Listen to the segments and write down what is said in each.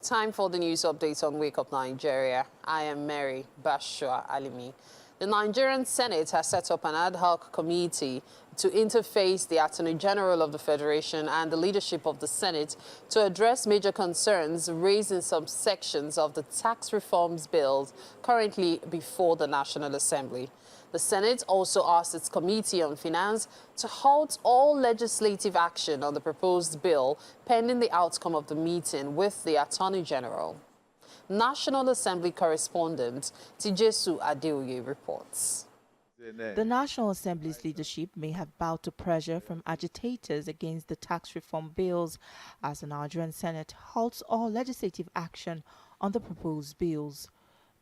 Time for the news updates on Wake Up Nigeria. I am Mary Bashua Alimi. The Nigerian Senate has set up an ad hoc committee to interface the Attorney General of the Federation and the leadership of the Senate to address major concerns raised in some sections of the tax reforms bills currently before the National Assembly. The Senate also asked its Committee on Finance to halt all legislative action on the proposed bill pending the outcome of the meeting with the Attorney General. National Assembly correspondent Sule Abdullahi reports. The National Assembly's leadership may have bowed to pressure from agitators against the tax reform bills as the Nigerian Senate halts all legislative action on the proposed bills.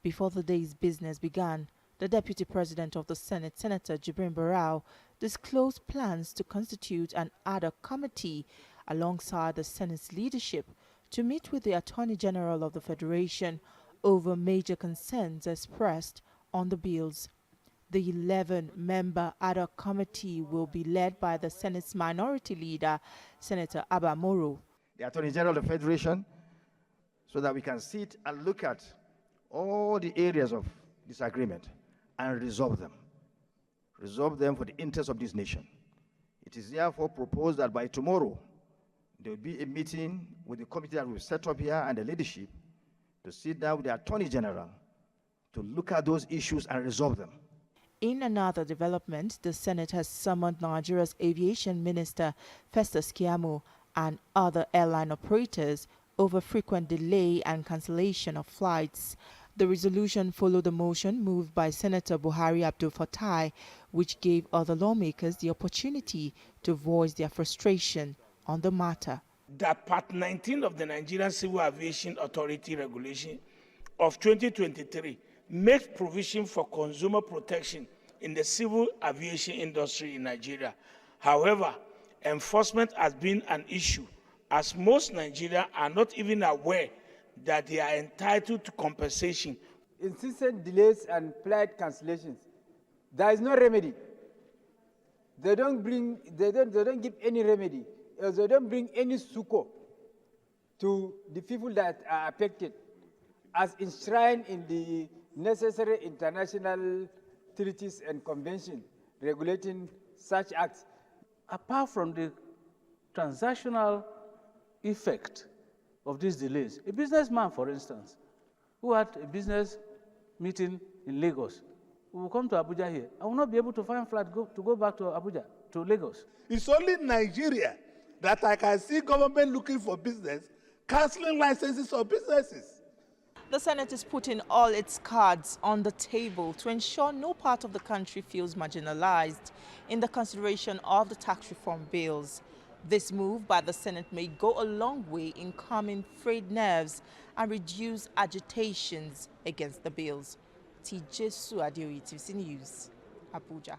Before the day's business began, the Deputy President of the Senate, Senator Jibrin Barau, disclosed plans to constitute an ad hoc committee alongside the Senate's leadership to meet with the Attorney General of the Federation over major concerns expressed on the bills. The 11-member ad hoc committee will be led by the Senate's minority leader, Senator Abba Moro. The Attorney General of the Federation, so that we can sit and look at all the areas of disagreement and resolve them for the interest of this nation. It is therefore proposed that by tomorrow, there will be a meeting with the committee that will set up here and the leadership to sit down with the Attorney General to look at those issues and resolve them. In another development, the Senate has summoned Nigeria's Aviation Minister, Festus Keyamo, and other airline operators over frequent delay and cancellation of flights. The resolution followed a motion moved by Senator Buhari Abdul Fattah, which gave other lawmakers the opportunity to voice their frustration on the matter. That Part 19 of the Nigerian Civil Aviation Authority Regulation of 2023 makes provision for consumer protection in the civil aviation industry in Nigeria. However, enforcement has been an issue, as most Nigerians are not even aware that they are entitled to compensation. Insistent delays and flight cancellations, there is no remedy. They don't give any remedy. They don't bring any succor to the people that are affected, as enshrined in the necessary international treaties and conventions regulating such acts. Apart from the transactional effect of these delays, a businessman, for instance, who had a business meeting in Lagos, will come to Abuja here. I will not be able to find a flight to go back to Abuja, to Lagos. It's only Nigeria that I can see government looking for business, cancelling licenses of businesses. The Senate is putting all its cards on the table to ensure no part of the country feels marginalized in the consideration of the tax reform bills. This move by the Senate may go a long way in calming frayed nerves and reduce agitations against the bills. Sule Abdullahi, TVC News, Abuja.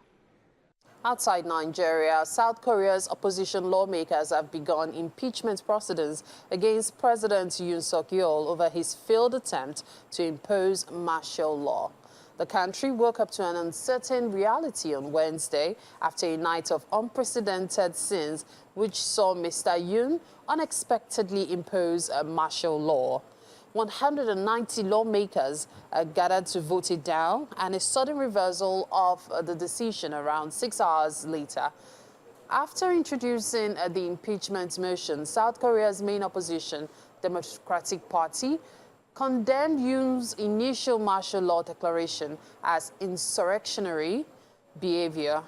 Outside Nigeria, South Korea's opposition lawmakers have begun impeachment proceedings against President Yoon Suk-yeol over his failed attempt to impose martial law. The country woke up to an uncertain reality on Wednesday after a night of unprecedented scenes which saw Mr. Yoon unexpectedly impose a martial law. 190 lawmakers gathered to vote it down, and a sudden reversal of the decision around 6 hours later. After introducing the impeachment motion, South Korea's main opposition, Democratic Party, condemned Yoon's initial martial law declaration as insurrectionary behavior.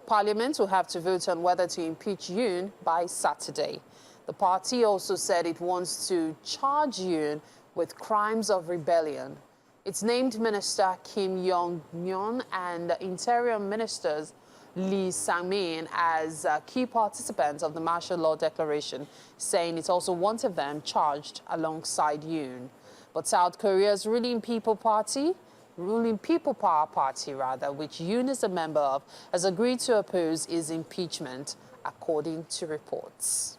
Parliament will have to vote on whether to impeach Yoon by Saturday. The party also said it wants to charge Yoon with crimes of rebellion. Its named Minister Kim Yong-yeon and Interior Ministers Lee Sang-min as key participants of the martial law declaration, saying it also wanted them charged alongside Yoon. But South Korea's ruling People Power Party, which Yoon is a member of, has agreed to oppose his impeachment, according to reports.